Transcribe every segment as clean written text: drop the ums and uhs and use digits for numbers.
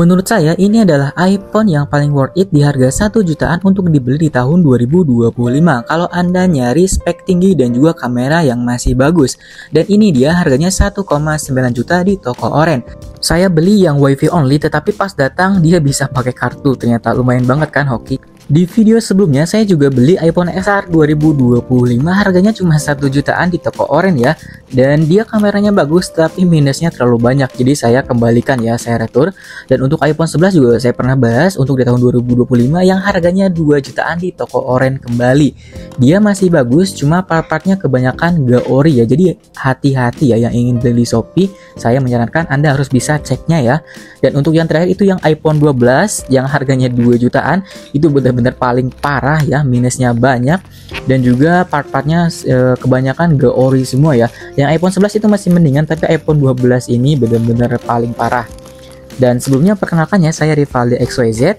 Menurut saya ini adalah iPhone yang paling worth it di harga 1 jutaan untuk dibeli di tahun 2025 kalau Anda nyari spek tinggi dan juga kamera yang masih bagus. Dan ini dia harganya 1,9 juta di toko Oren. Saya beli yang WiFi only tetapi pas datang dia bisa pakai kartu, ternyata lumayan banget kan hoki. Di video sebelumnya saya juga beli iPhone XR 2025 harganya cuma 1 jutaan di toko Oren ya. Dan dia kameranya bagus tapi minusnya terlalu banyak, jadi saya kembalikan ya, saya retur. Dan untuk iPhone 11 juga saya pernah bahas untuk di tahun 2025 yang harganya 2 jutaan di toko Oren kembali. Dia masih bagus cuma part-partnya kebanyakan gak ori ya, jadi hati-hati ya yang ingin beli Shopee, saya menyarankan Anda harus bisa ceknya ya. Dan untuk yang terakhir itu yang iPhone 12 yang harganya 2 jutaan itu benar-benar paling parah ya, minusnya banyak dan juga part-partnya kebanyakan gak ori semua ya. Yang iPhone 11 itu masih mendingan, tapi iPhone 12 ini benar-benar paling parah. Dan sebelumnya perkenalkan ya, saya Rivaldi XYZ.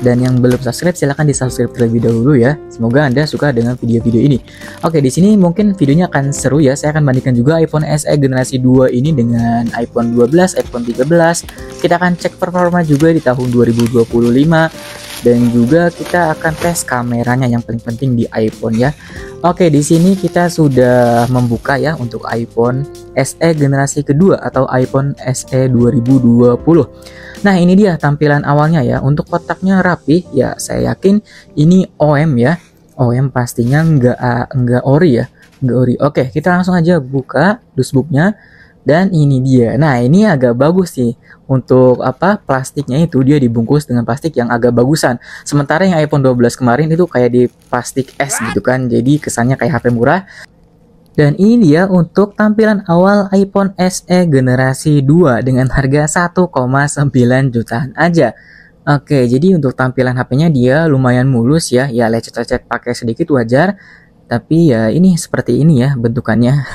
Dan yang belum subscribe silahkan di subscribe terlebih dahulu ya. Semoga Anda suka dengan video-video ini. Oke, di sini mungkin videonya akan seru ya. Saya akan bandingkan juga iPhone SE generasi 2 ini dengan iPhone 12, iPhone 13. Kita akan cek performa juga di tahun 2025. Dan juga kita akan tes kameranya yang paling penting di iPhone ya. Oke, di sini kita sudah membuka ya untuk iPhone SE generasi kedua atau iPhone SE 2020. Nah, ini dia tampilan awalnya ya. Untuk kotaknya rapi ya, saya yakin ini OM ya. OM pastinya nggak ori ya, nggak ori. Oke, kita langsung aja buka dashboardnya. Dan ini dia. Nah, ini agak bagus sih. Untuk plastiknya itu dia dibungkus dengan plastik yang agak bagusan. Sementara yang iPhone 12 kemarin itu kayak di plastik es gitu kan. Jadi kesannya kayak HP murah. Dan ini dia untuk tampilan awal iPhone SE generasi 2 dengan harga 1,9 jutaan aja. Oke, jadi untuk tampilan HP-nya dia lumayan mulus ya. Ya lecet-lecet pakai sedikit wajar. Tapi ya ini seperti ini ya bentukannya.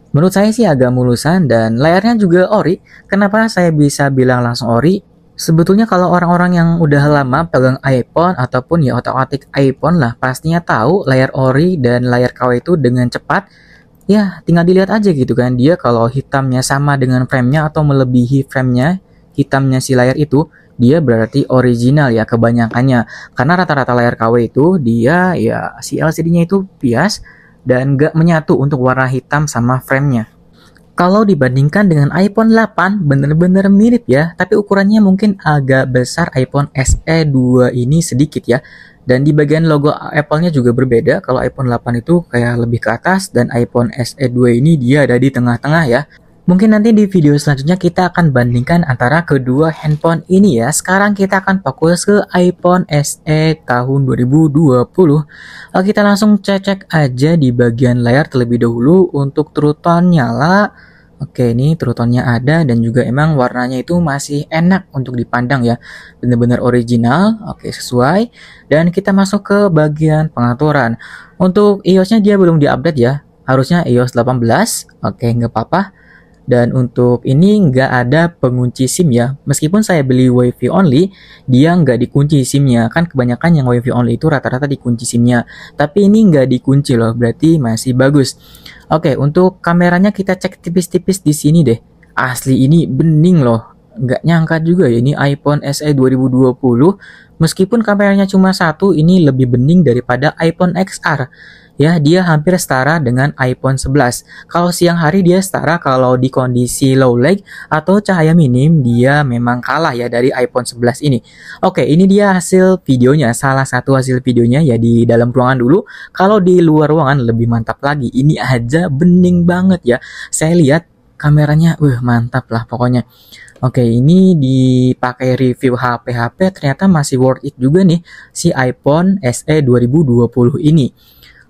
Menurut saya sih agak mulusan dan layarnya juga ori. Kenapa saya bisa bilang langsung ori? Sebetulnya kalau orang-orang yang udah lama pegang iPhone ataupun ya otak-atik iPhone lah pastinya tahu layar ori dan layar KW itu dengan cepat. Ya tinggal dilihat aja gitu kan, dia kalau hitamnya sama dengan frame-nya atau melebihi frame-nya hitamnya si layar itu, dia berarti original ya kebanyakannya. Karena rata-rata layar KW itu dia ya si LCD-nya itu bias dan gak menyatu untuk warna hitam sama frame-nya. Kalau dibandingkan dengan iPhone 8 bener-bener mirip ya, tapi ukurannya mungkin agak besar iPhone SE 2 ini sedikit ya. Dan di bagian logo Apple-nya juga berbeda, kalau iPhone 8 itu kayak lebih ke atas dan iPhone SE 2 ini dia ada di tengah-tengah ya. Mungkin nanti di video selanjutnya kita akan bandingkan antara kedua handphone ini ya. Sekarang kita akan fokus ke iPhone SE tahun 2020. Kita langsung cek aja di bagian layar terlebih dahulu untuk true tone nyala. Oke, ini true tone-nya ada dan juga emang warnanya itu masih enak untuk dipandang ya. Benar-benar original. Oke, sesuai. Dan kita masuk ke bagian pengaturan. Untuk iOS-nya dia belum diupdate ya. Harusnya iOS 18. Oke, nggak apa-apa. Dan untuk ini nggak ada pengunci SIM ya. Meskipun saya beli WiFi only, dia nggak dikunci SIM-nya. Kan kebanyakan yang WiFi only itu rata-rata dikunci SIM-nya. Tapi ini nggak dikunci loh, berarti masih bagus. Oke, untuk kameranya kita cek tipis-tipis di sini deh. Asli ini bening loh. Nggak nyangka juga ya ini iPhone SE 2020. Meskipun kameranya cuma satu, ini lebih bening daripada iPhone XR. Ya, dia hampir setara dengan iPhone 11. Kalau siang hari dia setara, kalau di kondisi low light atau cahaya minim dia memang kalah ya dari iPhone 11 ini. Oke, ini dia hasil videonya. Salah satu hasil videonya ya di dalam ruangan dulu. Kalau di luar ruangan lebih mantap lagi. Ini aja bening banget ya. Saya lihat kameranya, mantap lah pokoknya. Oke, ini dipakai review HP ternyata masih worth it juga nih si iPhone SE 2020 ini.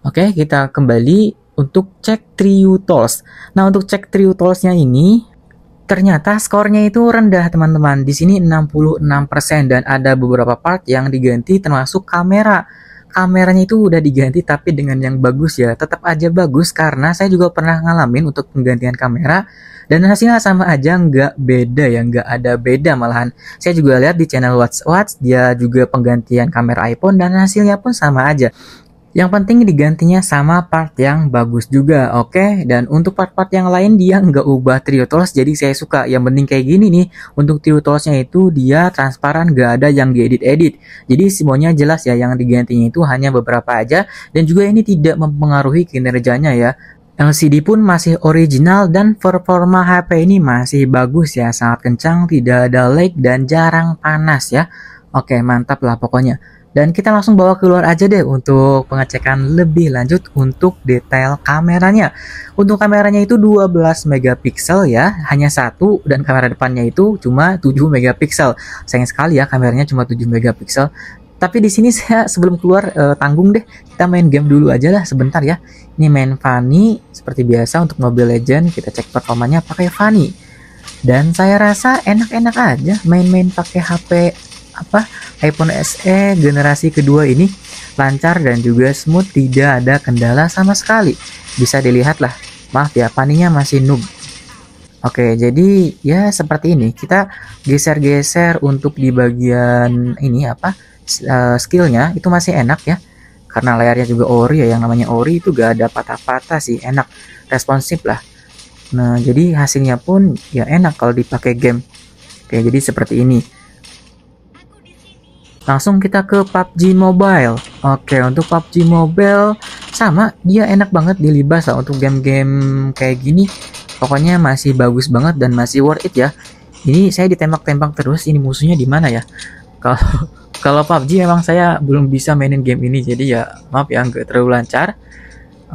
Oke, kita kembali untuk cek True Tools. Nah, untuk cek True Tools-nya ini ternyata skornya itu rendah, teman-teman. Di sini 66% dan ada beberapa part yang diganti termasuk kamera. Kameranya itu udah diganti tapi dengan yang bagus ya. Tetap aja bagus karena saya juga pernah ngalamin untuk penggantian kamera dan hasilnya sama aja, nggak beda ya, nggak ada beda malahan. Saya juga lihat di channel Watch dia juga penggantian kamera iPhone dan hasilnya pun sama aja. Yang penting digantinya sama part yang bagus juga, oke? Dan untuk part-part yang lain dia nggak ubah trio tools, jadi saya suka. Yang penting kayak gini nih, untuk trio toolsnya itu dia transparan, nggak ada yang diedit-edit. Jadi semuanya jelas ya, yang digantinya itu hanya beberapa aja. Dan juga ini tidak mempengaruhi kinerjanya ya. LCD pun masih original dan performa HP ini masih bagus ya, sangat kencang, tidak ada lag dan jarang panas ya. Oke, mantap lah pokoknya. Dan kita langsung bawa keluar aja deh untuk pengecekan lebih lanjut untuk detail kameranya. Untuk kameranya itu 12 megapiksel ya, hanya satu, dan kamera depannya itu cuma 7 megapiksel. Sayang sekali ya kameranya cuma 7 megapiksel. Tapi di sini saya sebelum keluar tanggung deh, kita main game dulu aja lah sebentar ya. Ini main Funny seperti biasa untuk Mobile Legends, kita cek performanya pakai Funny. Dan saya rasa enak-enak aja main-main pakai HP iPhone SE generasi kedua ini, lancar dan juga smooth, tidak ada kendala sama sekali. Bisa dilihat lah, maaf ya paninya masih noob. Oke, jadi ya seperti ini, kita geser-geser untuk di bagian ini skillnya itu masih enak ya, karena layarnya juga ori ya, yang namanya ori itu gak ada patah-patah sih, enak, responsif lah. Nah jadi hasilnya pun ya enak kalau dipakai game. Oke, jadi seperti ini. Langsung kita ke PUBG Mobile. Oke, untuk PUBG Mobile sama, dia enak banget dilibas lah untuk game-game kayak gini. Pokoknya masih bagus banget dan masih worth it ya. Ini saya ditembak-tembak terus, ini musuhnya di mana ya? Kalau PUBG emang saya belum bisa mainin game ini, jadi ya maaf ya nggak terlalu lancar.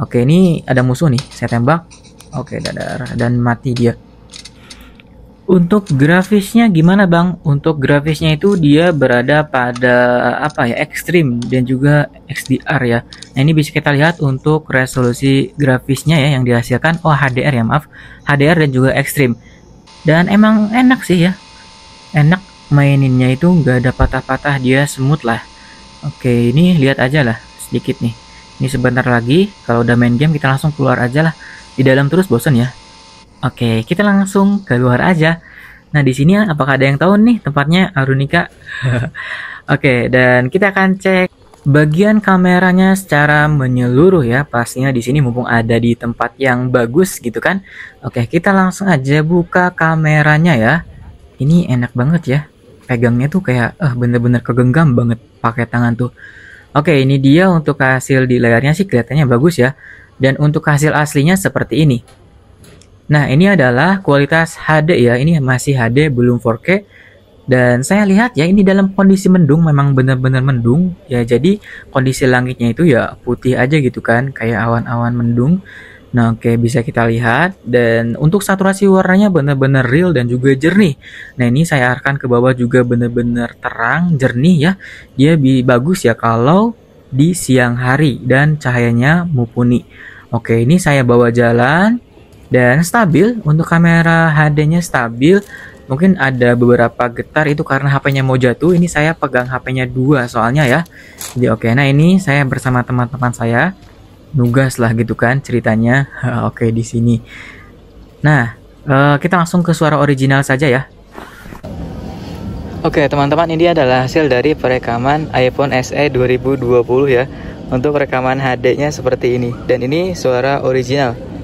Oke, ini ada musuh nih, saya tembak. Oke, dadar dan mati dia. Untuk grafisnya gimana bang? Untuk grafisnya itu dia berada pada ekstrim dan juga XDR ya. Nah ini bisa kita lihat untuk resolusi grafisnya ya yang dihasilkan. Oh HDR ya, maaf, HDR dan juga ekstrim. Dan emang enak sih ya, enak maininnya itu nggak ada patah-patah, dia smooth lah. Oke, ini lihat aja lah sedikit nih. Ini sebentar lagi kalau udah main game kita langsung keluar aja lah. Di dalam terus bosan ya. Oke, kita langsung keluar aja. Nah, di sini apakah ada yang tahu nih tempatnya Arunika? Oke, dan kita akan cek bagian kameranya secara menyeluruh ya. Pastinya di sini mumpung ada di tempat yang bagus gitu kan. Oke, kita langsung aja buka kameranya ya. Ini enak banget ya. Pegangnya tuh kayak bener-bener kegenggam banget pakai tangan tuh. Oke, ini dia untuk hasil di layarnya sih kelihatannya bagus ya. Dan untuk hasil aslinya seperti ini. Nah ini adalah kualitas HD ya, ini masih HD belum 4K. Dan saya lihat ya ini dalam kondisi mendung, memang benar-benar mendung ya, jadi kondisi langitnya itu ya putih aja gitu kan, kayak awan-awan mendung. Nah oke, bisa kita lihat. Dan untuk saturasi warnanya benar-benar real dan juga jernih. Nah ini saya arahkan ke bawah juga benar-benar terang, jernih ya. Dia bagus ya kalau di siang hari dan cahayanya mumpuni. Oke, ini saya bawa jalan. Dan stabil, untuk kamera HD-nya stabil. Mungkin ada beberapa getar itu karena HP-nya mau jatuh. Ini saya pegang HP-nya 2 soalnya ya. Jadi oke, nah ini saya bersama teman-teman saya. Nugas lah gitu kan ceritanya. Oke, di sini. Nah, kita langsung ke suara original saja ya. Oke teman-teman, ini adalah hasil dari perekaman iPhone SE 2020 ya. Untuk rekaman HD-nya seperti ini. Dan ini suara original.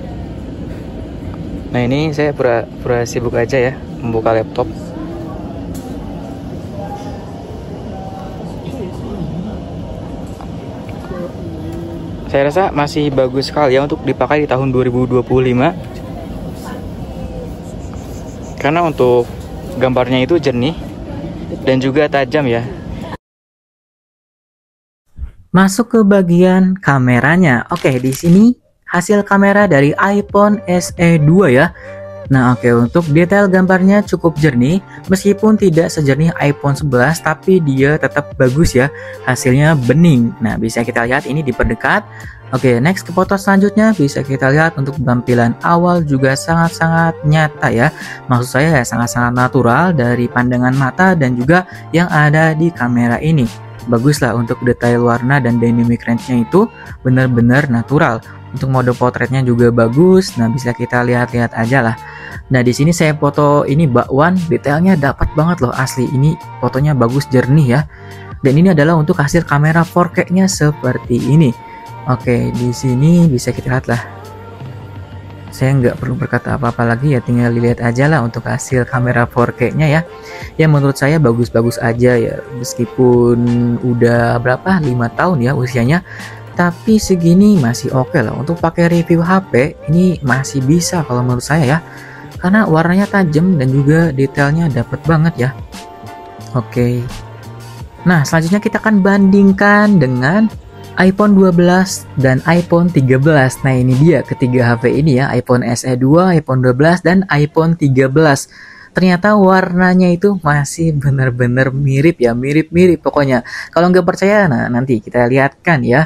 Nah ini saya pura sibuk aja ya, membuka laptop. Saya rasa masih bagus sekali ya untuk dipakai di tahun 2025. Karena untuk gambarnya itu jernih dan juga tajam ya. Masuk ke bagian kameranya. Oke, di sini hasil kamera dari iPhone SE 2 ya. Nah oke, untuk detail gambarnya cukup jernih, meskipun tidak sejernih iPhone 11 tapi dia tetap bagus ya, hasilnya bening. Nah bisa kita lihat ini diperdekat. Oke, next ke foto selanjutnya bisa kita lihat untuk tampilan awal juga sangat-sangat nyata ya. Maksud saya ya sangat-sangat natural dari pandangan mata dan juga yang ada di kamera ini. Bagus lah untuk detail warna dan dynamic range-nya itu benar-benar natural. Untuk mode potretnya juga bagus. Nah, bisa kita lihat-lihat aja lah. Nah, di sini saya foto ini bakwan, detailnya dapat banget loh asli. Ini fotonya bagus jernih ya. Dan ini adalah untuk hasil kamera 4K-nya seperti ini. Oke, di sini bisa kita lihat lah. Saya nggak perlu berkata apa-apa lagi ya, tinggal dilihat aja lah untuk hasil kamera 4K-nya ya. Ya menurut saya bagus-bagus aja ya, meskipun udah berapa 5 tahun ya usianya, tapi segini masih oke lah untuk pakai review HP. Ini masih bisa kalau menurut saya ya, karena warnanya tajam dan juga detailnya dapet banget ya. Oke. Nah, selanjutnya kita akan bandingkan dengan iPhone 12 dan iPhone 13. Nah, ini dia ketiga HP ini ya, iPhone SE 2, iPhone 12, dan iPhone 13. Ternyata warnanya itu masih benar-benar mirip ya, mirip-mirip pokoknya. Kalau nggak percaya, nah nanti kita lihatkan ya.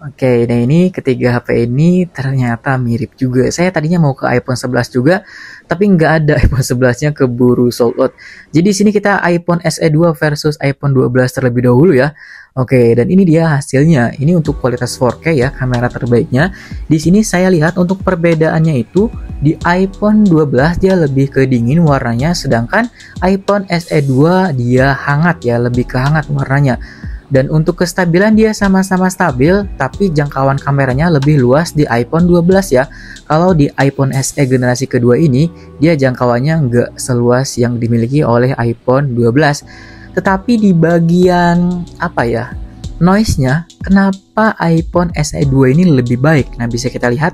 Oke, nah ini ketiga HP ini ternyata mirip juga. Saya tadinya mau ke iPhone 11 juga, tapi nggak ada iPhone 11-nya, keburu sold out. Jadi sini kita iPhone SE 2 versus iPhone 12 terlebih dahulu ya. Oke, dan ini dia hasilnya. Ini untuk kualitas 4K ya, kamera terbaiknya. Di sini saya lihat untuk perbedaannya itu di iPhone 12 dia lebih ke dingin warnanya, sedangkan iPhone SE 2 dia hangat ya, lebih ke hangat warnanya. Dan untuk kestabilan dia sama-sama stabil, tapi jangkauan kameranya lebih luas di iPhone 12 ya. Kalau di iPhone SE generasi kedua ini, dia jangkauannya nggak seluas yang dimiliki oleh iPhone 12. Tetapi di bagian apa ya, noise-nya, kenapa iPhone SE 2 ini lebih baik? Nah, bisa kita lihat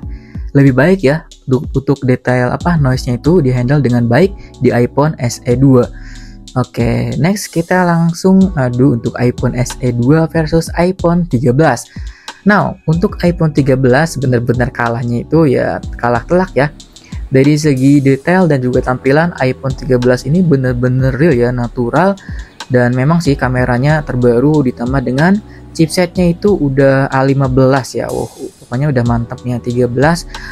lebih baik ya, untuk detail apa noise-nya itu dihandle dengan baik di iPhone SE 2. Oke, next kita langsung adu untuk iPhone SE 2 versus iPhone 13. Nah, untuk iPhone 13 benar-benar kalahnya itu ya kalah telak ya. Dari segi detail dan juga tampilan, iPhone 13 ini benar-benar real ya, natural. Dan memang sih kameranya terbaru ditambah dengan chipsetnya itu udah A15 ya. Pokoknya udah mantapnya 13,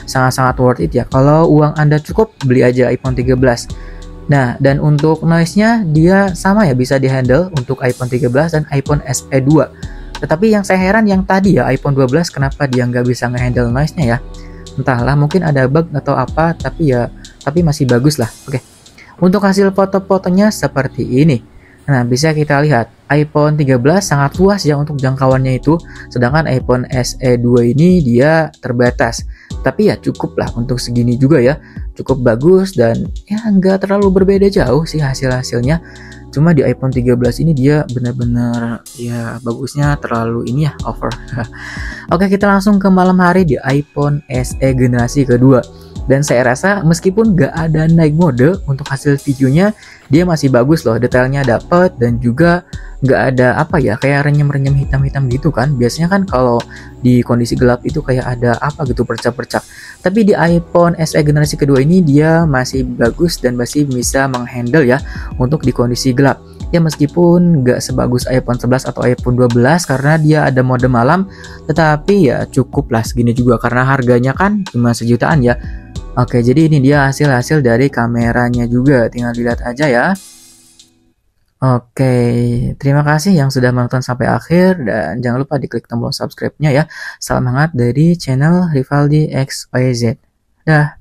sangat-sangat worth it ya. Kalau uang Anda cukup, beli aja iPhone 13. Nah, dan untuk noise-nya dia sama ya, bisa dihandle untuk iPhone 13 dan iPhone SE 2. Tetapi yang saya heran yang tadi ya, iPhone 12 kenapa dia nggak bisa ngehandle noise-nya ya. Entahlah, mungkin ada bug atau apa, tapi masih bagus lah. Oke. Untuk hasil foto-fotonya seperti ini. Nah, bisa kita lihat iPhone 13 sangat luas ya untuk jangkauannya itu, sedangkan iPhone SE 2 ini dia terbatas. Tapi ya cukup lah untuk segini juga ya, cukup bagus dan ya nggak terlalu berbeda jauh sih hasil-hasilnya. Cuma di iPhone 13 ini dia benar-benar ya bagusnya terlalu ini ya, over. Oke, kita langsung ke malam hari di iPhone SE generasi kedua. Dan saya rasa meskipun nggak ada night mode untuk hasil videonya, dia masih bagus loh, detailnya dapet dan juga nggak ada apa ya, kayak renyem-renyem hitam-hitam gitu kan. Biasanya kan kalau di kondisi gelap itu kayak ada apa gitu, percak-percak. Tapi di iPhone SE generasi kedua ini dia masih bagus dan masih bisa menghandle ya untuk di kondisi gelap. Ya meskipun nggak sebagus iPhone 11 atau iPhone 12 karena dia ada mode malam, tetapi ya cukup lah segini juga karena harganya kan cuma sejutaan ya. Oke, jadi ini dia hasil-hasil dari kameranya juga, tinggal dilihat aja ya. Oke, terima kasih yang sudah menonton sampai akhir dan jangan lupa diklik tombol subscribe-nya ya. Salam hangat dari channel Rivaldi XYZ. Dah.